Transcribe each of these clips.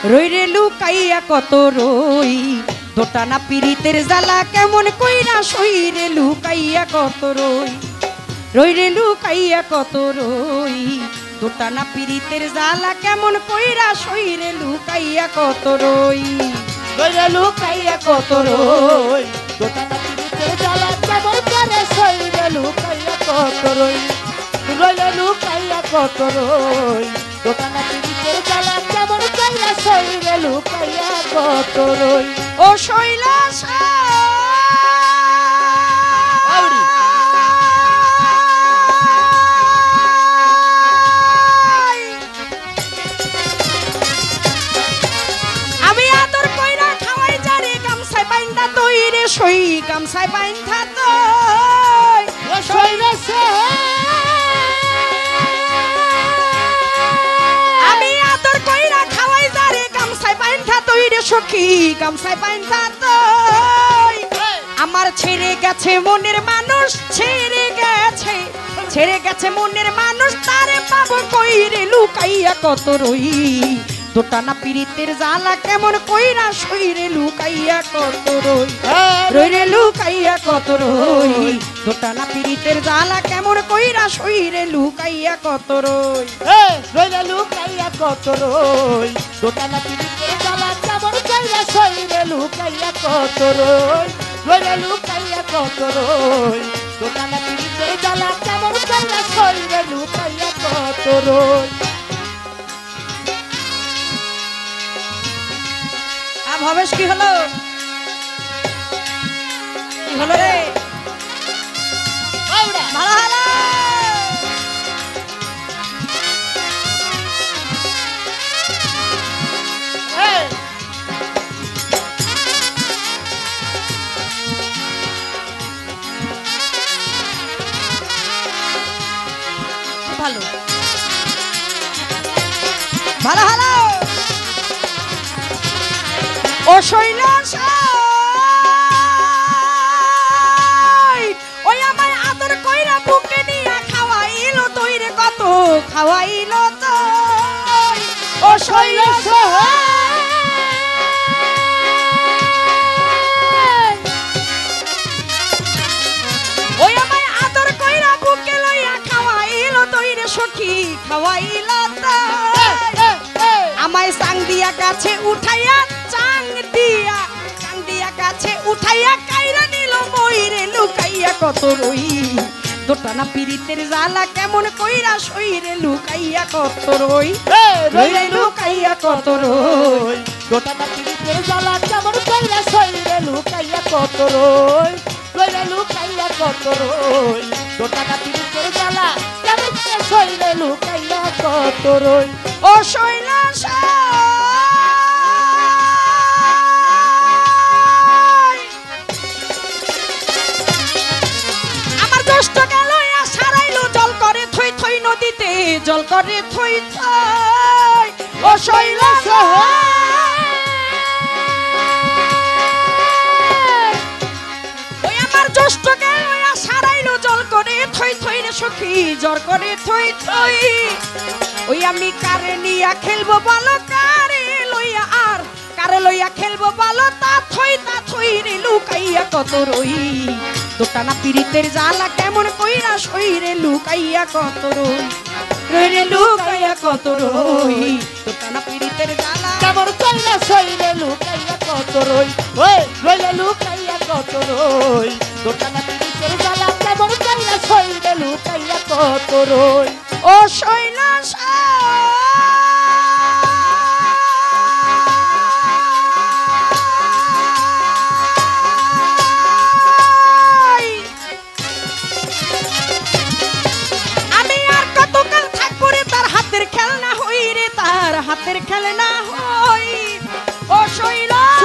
রই রে লুকাইয়া কত রই দোটানা পীড়িতের জ্বালা কেমন কইরা সই রে লুকাইয়া কত রই রই রে লুকাইয়া কত রই দোটানা পীড়িতের জ্বালা কেমন কইরা সই রে লুকাইয়া কত রই রই রে লুকাইয়া কত রই দোটানা পীড়িতের জ্বালা কেমন করে সই রে লুকাইয়া কত রই রই রে লুকাইয়া কত রই দোটানা পীড়িতের জ্বালা কেমন করে সই রে লুকাইয়া কত রই ও শৈলাস আমি আদর কইরা খাওয়াই জারে গামছায় বাইন্ধা তৈরে সই গামছায় বাইন্ধা তৈ ও শৈলাস আমি আদর কইরা খাওয়াই জারে গামছায় বাইন্ধা তৈরে সখী গামছায় বাইন্ধা তৈ আমার ছেড়ে গেছে মনের মানুষ ছেড়ে গেছে মনের মানুষ তারে পাবো কইরে লুকাইয়া কত রই দোটানা পীড়িতের জ্বালা কেমন কইরা সইরে লুকাইয়া কত রই রই রে লুকাইয়া কত রই দোটানা পীড়িতের জ্বালা কেমন কইরা সইরে লুকাইয়া কত রই রই রে লুকাইয়া কত রই দোটানা পীড়িতের জ্বালা কেমন কইরা সই রে লুকাইয়া কত রই রই রে লুকাইয়া কত রই দোটানা পীড়িতের জ্বালা কেমন কইরা সই রে লুকাইয়া কত রই ভবেশ কি হলো কি হলো রে ভালো হলো ভালো ভালো হলো ও শৈলাস ওই আমায় আদর কইরা বুকে নিয়া খাওয়াইলো তৈরে কত খাওয়াইলো তৈ ও শৈলাস ওই আমায় আদর কইরা বুকে লইয়া খাওয়াইলো তৈরে সখী খাওয়াইলো তৈ আমায় সাং দিয়া গাছে উঠাইয়া চাং দিয়া গাছে উঠাইয়া কাইরা নিল মইরে লুকাইয়া কত রই দোটানা পীড়িতের জ্বালা কেমন কইরা সইরে লুকাইয়া কত রই রই রে লুকাইয়া কত রই দোটানা পীড়িতের জ্বালা কেমন কইরা সই রে লুকাইয়া কত রই রই রে লুকাইয়া কত রই দোটানা পীড়িতের জ্বালা কেমন করে সই রে লুকাইয়া কত রই ও শৈলাস জল করে থই থই ও শৈলাস ওই আমার জ্যৈষ্ঠ গেলয়া সারাইলো জল করে থই থই রে সখী জল করে থই থই ওই আমি কারে নিয়া খেলবো বলো কারে লইয়া আর কারে লইয়া খেলবো বলো তা থই রে লুকাইয়া কত রই দোটানা পীড়িতের জ্বালা কেমন কইরা সইরে লুকাইয়া কত রই রই রে লুকাইয়া কত রই দোটানা পীড়িতের জ্বালা কেমন কইরা সই রে লুকাইয়া কত রই ওই রই রে লুকাইয়া কত রই দোটানা পীড়িতের জ্বালা কেমন কইরা সই রে লুকাইয়া কত রই ও শৈলাস হাতের খেলনা হই ও শৈলাস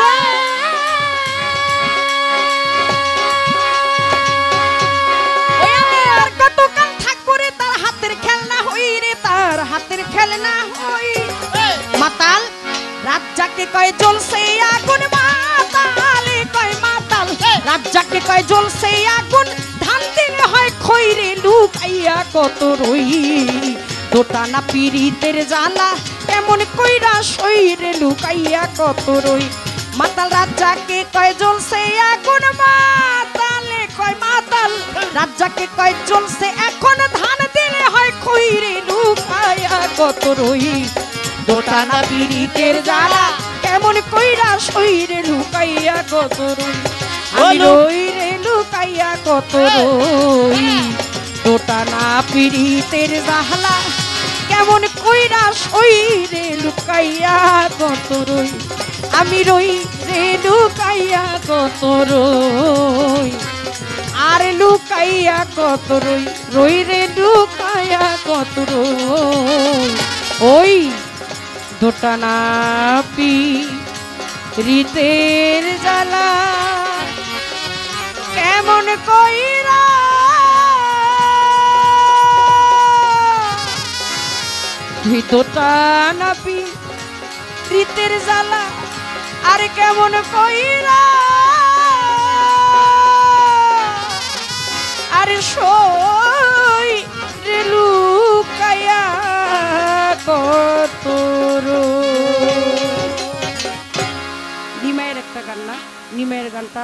ওই আমি আর কতকাল থাকবো রে তার হাতের খেলনা হই রে তার হাতের খেলনা হই মাতাল রাত যাকে কয় জ্বলছে আগুন মাতালে কয় মাতাল রাত যাকে কয় জ্বলছে আগুন ধান দিলে হয় খইরে লুকাইয়া কত রই দোটানা পীড়িতের জ্বালা কেমন কইরা শরীরে লুকাইয়া কত রই মাতাল রাজ্জাকে কয় জ্বলছে আগুন মাতালে কয় মাতাল রাজ্জাকে কয় জ্বলছে এখন ধান দিলে হয় খইরে লুকাইয়া কত রই দোটানা পীড়িতের জ্বালা কেমন কইরা শরীরে লুকাইয়া কত রই আমি রই রে লুকাইয়া কত রই দোটানা পীড়িতের জ্বালা কেমন কইরা শরীরে লুকাইয়া কত রই আমি রই রে লুকাইয়া কত রই আর লুকাইয়া কত রই রই রে লুকাইয়া কত রই ওই দোটানা পীড়িতের জ্বালা কেমন কইরা দোটানা পীড়িতের জ্বালা আর কেমন কইরা আর সই রে লুকাইয়া কত নিমাইয়ের একটা গান না নিমাইয়ের গানটা